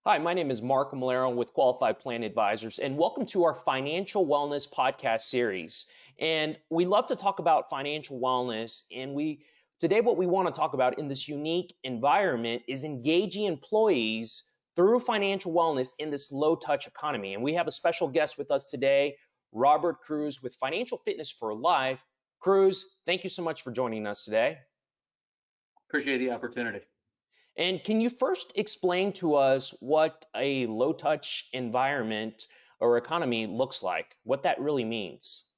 Hi, my name is Mark Malero with Qualified Plan Advisors, and welcome to our financial wellness podcast series. And we love to talk about financial wellness, and today what we want to talk about in this unique environment is engaging employees through financial wellness in this low-touch economy. And we have a special guest with us today, Robert Cruz with Financial Fitness for Life. Cruz, thank you so much for joining us today. Appreciate the opportunity. And can you first explain to us what a low touch environment or economy looks like, what that really means?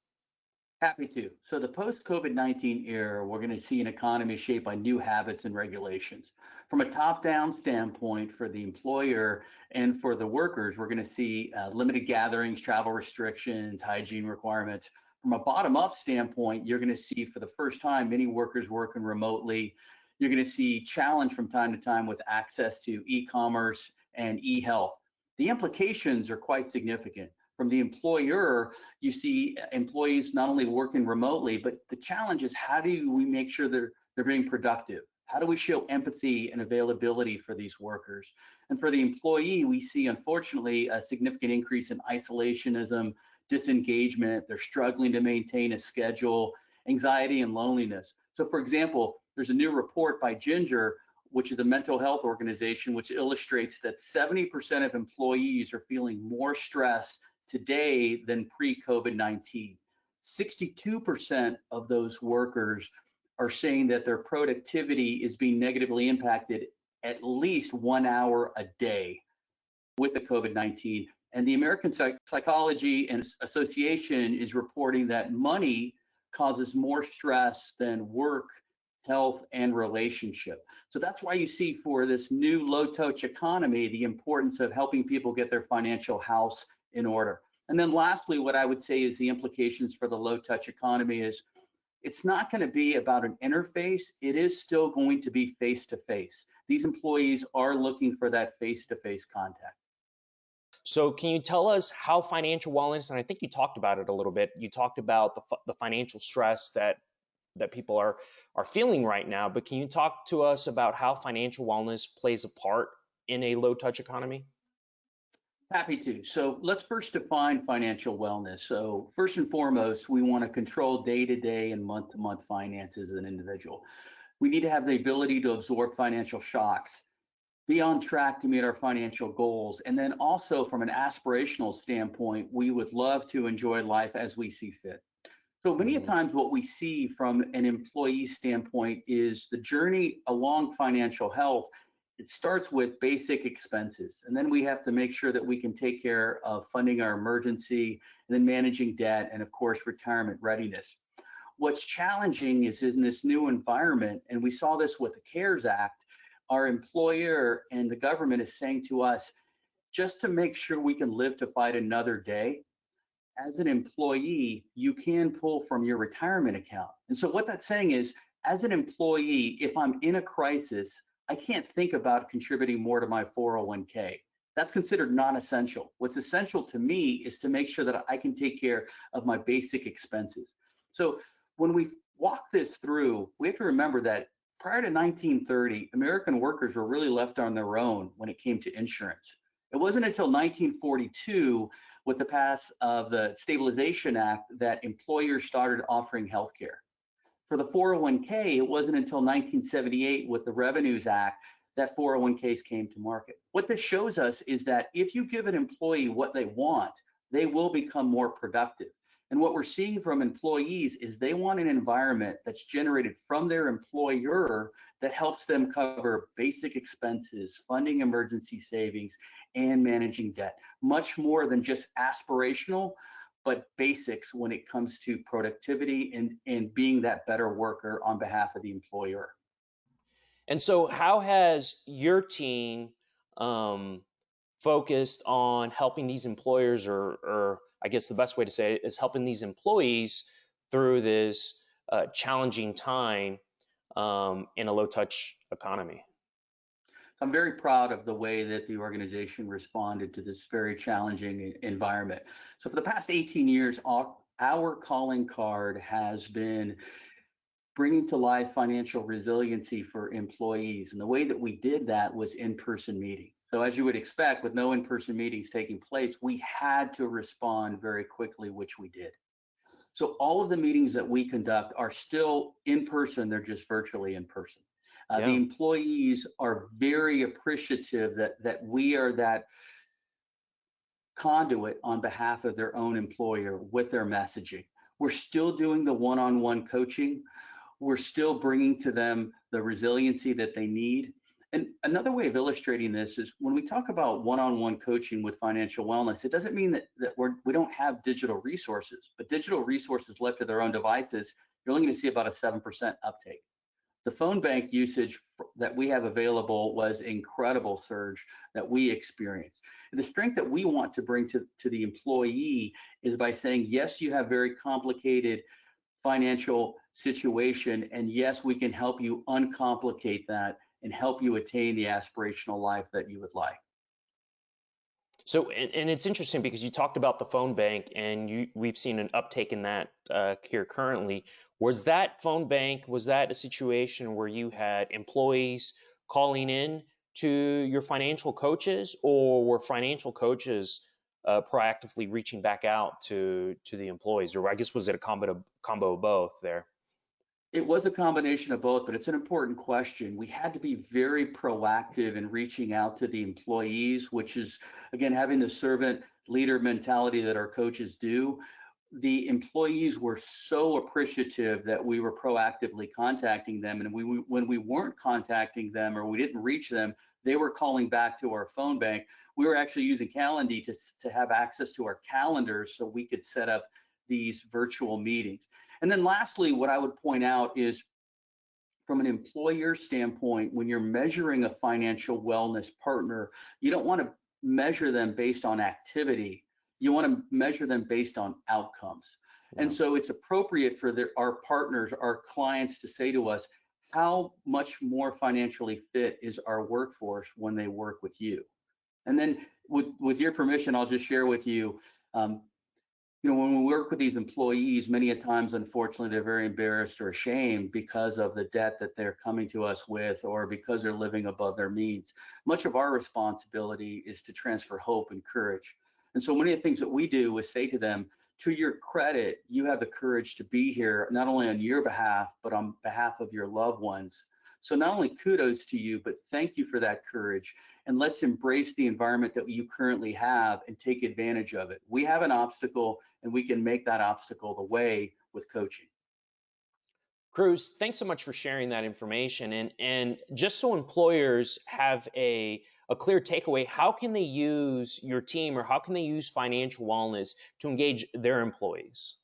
Happy to. So the post-COVID-19 era, we're going to see an economy shaped by new habits and regulations. From a top-down standpoint for the employer and for the workers, we're going to see limited gatherings, travel restrictions, hygiene requirements. From a bottom-up standpoint, you're going to see for the first time many workers working remotely. You're going to see challenge from time to time with access to e-commerce and e-health. The implications are quite significant. From the employer, you see employees not only working remotely, but the challenge is how do we make sure they're being productive? How do we show empathy and availability for these workers? And for the employee, we see unfortunately a significant increase in isolationism, disengagement. They're struggling to maintain a schedule, anxiety and loneliness. So for example, there's a new report by Ginger, which is a mental health organization, which illustrates that 70% of employees are feeling more stress today than pre-COVID-19. 62% of those workers are saying that their productivity is being negatively impacted at least 1 hour a day with the COVID-19. And the American Psychology and Association is reporting that money causes more stress than work, health, and relationship. So that's why you see for this new low touch economy, the importance of helping people get their financial house in order. And then lastly, what I would say is the implications for the low touch economy is it's not going to be about an interface. It is still going to be face to face. These employees are looking for that face to face contact. So, can you tell us how financial wellness, and I think you talked about it a little bit, you talked about the financial stress that people are feeling right now, but can you talk to us about how financial wellness plays a part in a low touch economy? Happy to. So let's first define financial wellness. So first and foremost, we want to control day-to-day and month-to-month finances as an individual. We need to have the ability to absorb financial shocks, be on track to meet our financial goals. And then also from an aspirational standpoint, we would love to enjoy life as we see fit. So many Mhm. times what we see from an employee standpoint is the journey along financial health. It starts with basic expenses, and then we have to make sure that we can take care of funding our emergency and then managing debt and of course retirement readiness. What's challenging is in this new environment, and we saw this with the CARES Act, our employer and the government is saying to us, just to make sure we can live to fight another day, as an employee, you can pull from your retirement account. And so what that's saying is, as an employee, if I'm in a crisis, I can't think about contributing more to my 401k. That's considered non-essential. What's essential to me is to make sure that I can take care of my basic expenses. So when we walk this through, we have to remember that prior to 1930, American workers were really left on their own when it came to insurance. It wasn't until 1942 with the pass of the Stabilization Act that employers started offering health care. For the 401k, it wasn't until 1978 with the Revenues Act that 401ks came to market. What this shows us is that if you give an employee what they want, they will become more productive. And what we're seeing from employees is they want an environment that's generated from their employer that helps them cover basic expenses, funding emergency savings, and managing debt, much more than just aspirational, but basics when it comes to productivity and being that better worker on behalf of the employer. And so, how has your team um, focused on helping these employers, or I guess the best way to say it is helping these employees through this challenging time in a low touch economy? I'm very proud of the way that the organization responded to this very challenging environment. So for the past 18 years, our calling card has been bringing to life financial resiliency for employees. And the way that we did that was in-person meetings. So as you would expect, with no in-person meetings taking place, we had to respond very quickly, which we did. So all of the meetings that we conduct are still in person, they're just virtually in person. The Yeah. employees are very appreciative that we are that conduit on behalf of their own employer with their messaging. We're still doing the one-on-one coaching. We're still bringing to them the resiliency that they need. And another way of illustrating this is when we talk about one-on-one coaching with financial wellness, it doesn't mean that we don't have digital resources, but digital resources left to their own devices, you're only going to see about a 7% uptake. The phone bank usage that we have available was incredible surge that we experienced. The strength that we want to bring to the employee is by saying, yes, you have very complicated financial situation, and yes, we can help you uncomplicate that and help you attain the aspirational life that you would like. So, and it's interesting because you talked about the phone bank, and we've seen an uptake in that here currently. Was that phone bank, was that a situation where you had employees calling in to your financial coaches, or were financial coaches proactively reaching back out to the employees, or I guess was it a combo of both there? It was a combination of both, but it's an important question. We had to be very proactive in reaching out to the employees, which is, again, having the servant leader mentality that our coaches do. The employees were so appreciative that we were proactively contacting them. And when we weren't contacting them or we didn't reach them, they were calling back to our phone bank. We were actually using Calendly to have access to our calendars so we could set up these virtual meetings. And then lastly, what I would point out is from an employer standpoint, when you're measuring a financial wellness partner, you don't want to measure them based on activity. You want to measure them based on outcomes. And Yeah. so it's appropriate for our partners, our clients to say to us, how much more financially fit is our workforce when they work with you? And then with your permission, I'll just share with you, um, when we work with these employees, many a times, unfortunately, they're very embarrassed or ashamed because of the debt that they're coming to us with, or because they're living above their means. Much of our responsibility is to transfer hope and courage. And so many of the things that we do is say to them, to your credit, you have the courage to be here, not only on your behalf, but on behalf of your loved ones. So not only kudos to you, but thank you for that courage. And let's embrace the environment that you currently have and take advantage of it. We have an obstacle, and we can make that obstacle the way with coaching. Cruz, thanks so much for sharing that information. And just so employers have a clear takeaway, how can they use your team, or how can they use financial wellness to engage their employees?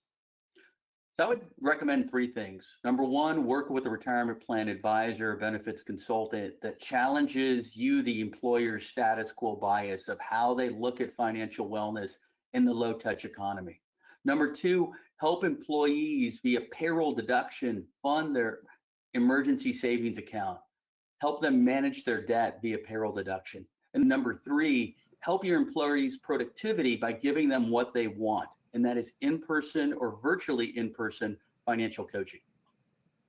So I would recommend three things. Number one, work with a retirement plan advisor or benefits consultant that challenges you, the employer's status quo bias of how they look at financial wellness in the low touch economy. Number two, help employees via payroll deduction fund their emergency savings account. Help them manage their debt via payroll deduction. And number three, help your employees' productivity by giving them what they want, and that is in-person or virtually in-person financial coaching.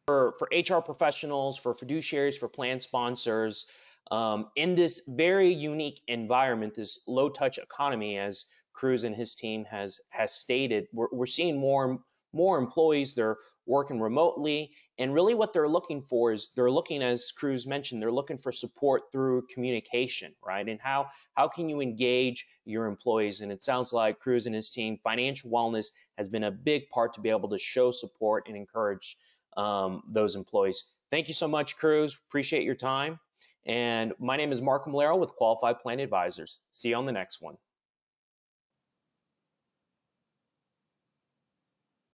For HR professionals, for fiduciaries, for plan sponsors, in this very unique environment, this low touch economy, as Cruz and his team has stated, we're seeing more employees. They're working remotely, and really what they're looking for is, they're looking, as Cruz mentioned, they're looking for support through communication, right? And how can you engage your employees? And it sounds like Cruz and his team, financial wellness has been a big part to be able to show support and encourage those employees. Thank you so much, Cruz. Appreciate your time. And my name is Mark Malero with Qualified Plan Advisors. See you on the next one.